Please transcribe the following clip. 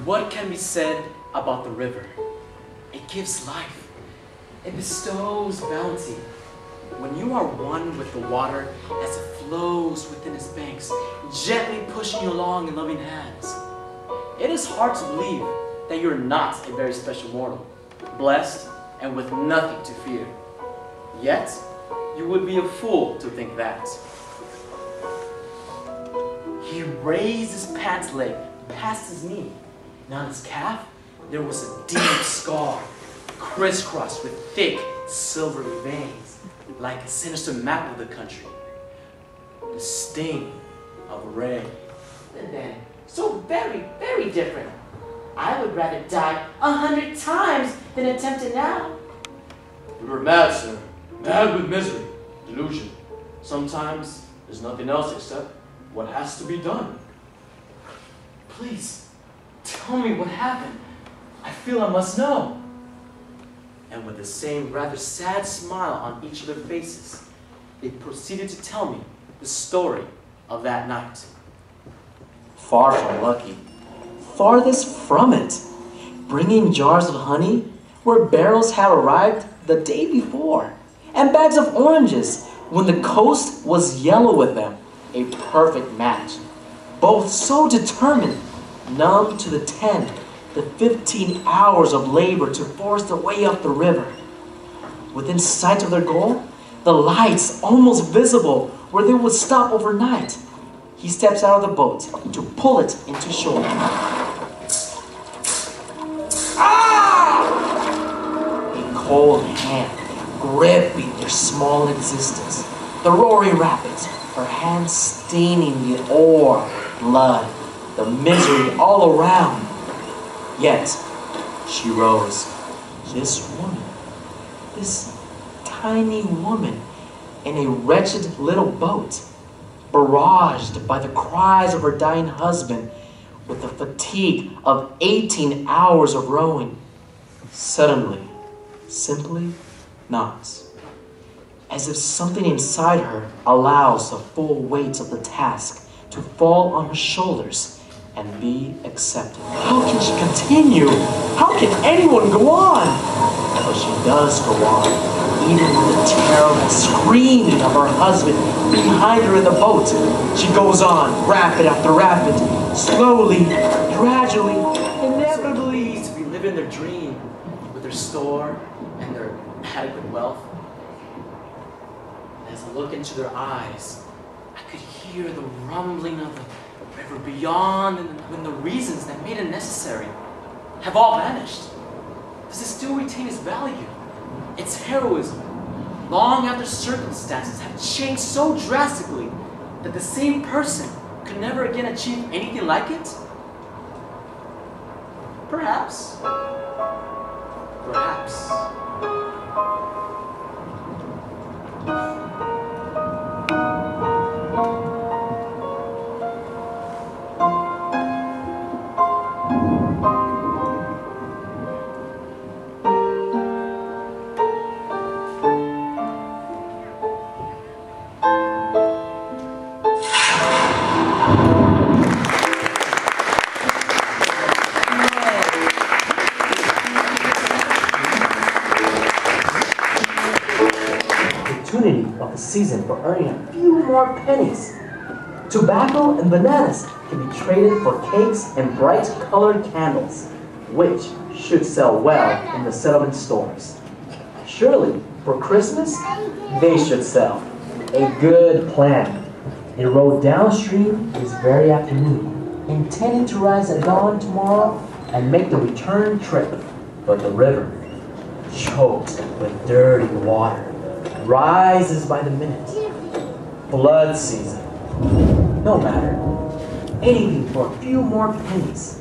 What can be said about the river? It gives life. It bestows bounty. When you are one with the water as it flows within its banks, gently pushing you along in loving hands, it is hard to believe that you're not a very special mortal, blessed and with nothing to fear. Yet, you would be a fool to think that. He raised his pants leg past his knee, and on his calf there was a deep scar, crisscrossed with thick, silvery veins, like a sinister map of the country. The sting of red. And then, so very, very different. I would rather die 100 times than attempt it now. You were mad, sir. Mad with misery, delusion. Sometimes there's nothing else except what has to be done. Please, tell me what happened. I feel I must know. And with the same rather sad smile on each of their faces, they proceeded to tell me the story of that night. Far from lucky, farthest from it, bringing jars of honey where barrels had arrived the day before, and bags of oranges when the coast was yellow with them, a perfect match. Both so determined, numb to the 10, the 15 hours of labor to force their way up the river. Within sight of their goal, the lights almost visible where they would stop overnight. He steps out of the boat to pull it into shore. Ah! A cold hand gripping their small existence. The roaring rapids, her hands staining the oar, blood, the misery all around. Yet, she rose. This woman, this tiny woman in a wretched little boat, barraged by the cries of her dying husband with the fatigue of 18 hours of rowing, suddenly, simply nods, as if something inside her allows the full weight of the task to fall on her shoulders and be accepted. How can she continue? How can anyone go on? But she does go on, even with the terrible screaming of her husband behind her in the boat. She goes on, rapid after rapid, slowly, gradually, inevitably. To be living their dream with their store and their adequate wealth. And as I look into their eyes, I could hear the rumbling of the river beyond, and when the reasons that made it necessary have all vanished. Does it still retain its value, its heroism, long after circumstances have changed so drastically that the same person could never again achieve anything like it? Perhaps. Perhaps. Of the season for earning a few more pennies. Tobacco and bananas can be traded for cakes and bright colored candles, which should sell well in the settlement stores. Surely, for Christmas, they should sell. A good plan. They rode downstream this very afternoon, intending to rise at dawn tomorrow and make the return trip. But the river, choked with dirty water, rises by the minute. Flood season. No matter. Anything for a few more pennies.